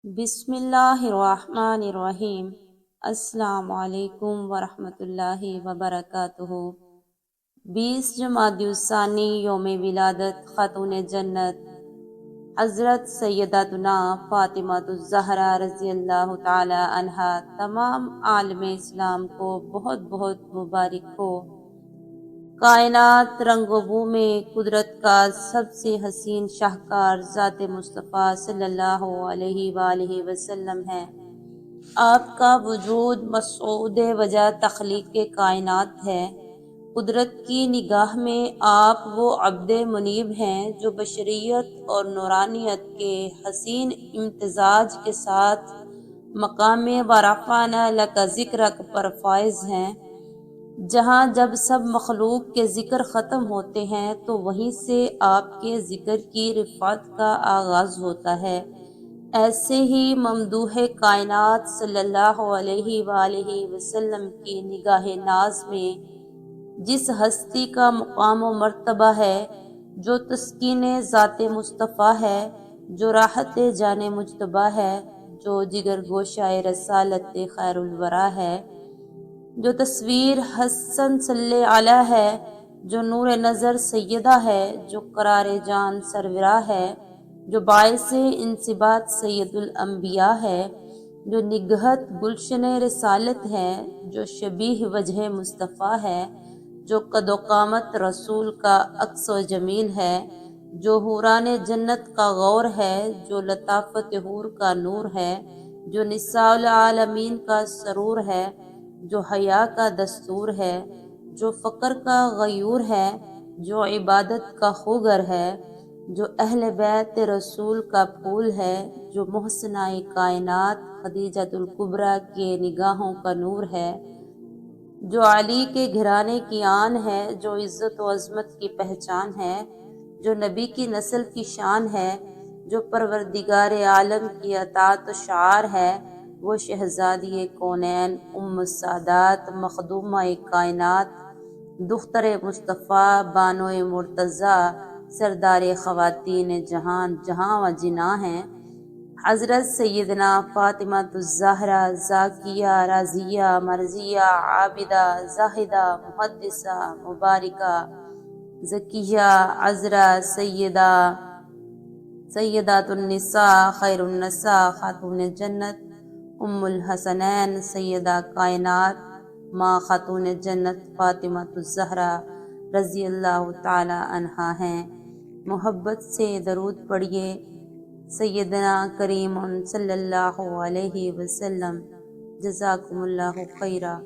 بسم اللہ الرحمن الرحیم۔ السلام علیکم ورحمۃ اللہ وبرکاتہ۔ 20 جمادی الثانی یوم ولادت خاتون جنت حضرت سیداتنا فاطمہ الزہرا رضی اللہ تعالی عنہا تمام عالم اسلام کو بہت بہت مبارک ہو۔ کائنات رنگ و بو میں قدرت کا سب سے حسین شاہکار ذات مصطفیٰ صلی اللہ علیہ وآلہ وسلم ہے۔ آپ کا وجود مقصود وجہ تخلیق کائنات ہے۔ قدرت کی نگاہ میں آپ وہ عبد منیب ہیں جو بشریت اور نورانیت کے حسین امتزاج کے ساتھ مقام ورفعنا لک ذکرک پر فائز ہیں۔ جہاں جب سب مخلوق کے ذکر ختم ہوتے ہیں تو وہیں سے آپ کے ذکر کی رفعت کا آغاز ہوتا ہے۔ ایسے ہی ممدوح کائنات صلی اللہ علیہ وآلہ وسلم کی نگاہ ناز میں جس ہستی کا مقام و مرتبہ ہے، جو تسکین ذات مصطفیٰ ہے، جو راحت جان مجتبیٰ ہے، جو جگر گوشہ رسالت خیر الورا ہے، جو تصویر حسن صلی علیہ ہے، جو نور نظر سیدہ ہے، جو قرار جان سرورہ ہے، جو باعث انصبات سید الانبیاء ہے، جو نگہت گلشن رسالت ہے، جو شبیہ وجہ مصطفیٰ ہے، جو قد و قامت رسول کا عکس و جمیل ہے، جو حوران جنت کا غور ہے، جو لطافت حور کا نور ہے، جو نساء العالمین کا سرور ہے، جو حیا کا دستور ہے، جو فقر کا غیور ہے، جو عبادت کا خوگر ہے، جو اہل بیت رسول کا پھول ہے، جو محسنہ کائنات خدیجۃ الکبریٰ کے نگاہوں کا نور ہے، جو علی کے گھرانے کی آن ہے، جو عزت و عظمت کی پہچان ہے، جو نبی کی نسل کی شان ہے، جو پروردگار عالم کی اطاعت و شعار ہے، وہ شہزادی کونین، ام السادات، مخدومہ کائنات، دختر مصطفیٰ، بانو مرتضیٰ، سردار خواتین جہان، جہاں و جناں ہیں، حضرت سیدنا فاطمہ الزہرا زاکیہ، راضیہ، مرضیہ، عابدہ، زاہدہ، محدثہ، مبارکہ، زکیہ، عذرا، سیدات النساء، خیر النساء، خاتون جنت، ام الحسنین، سیدہ کائنات، ماں خاتون جنت فاطمہ الزہرا رضی اللہ تعالی عنہا ہیں۔ محبت سے درود پڑھیے سیدنا کریم صلی اللہ علیہ وسلم۔ جزاکم اللہ خیرا۔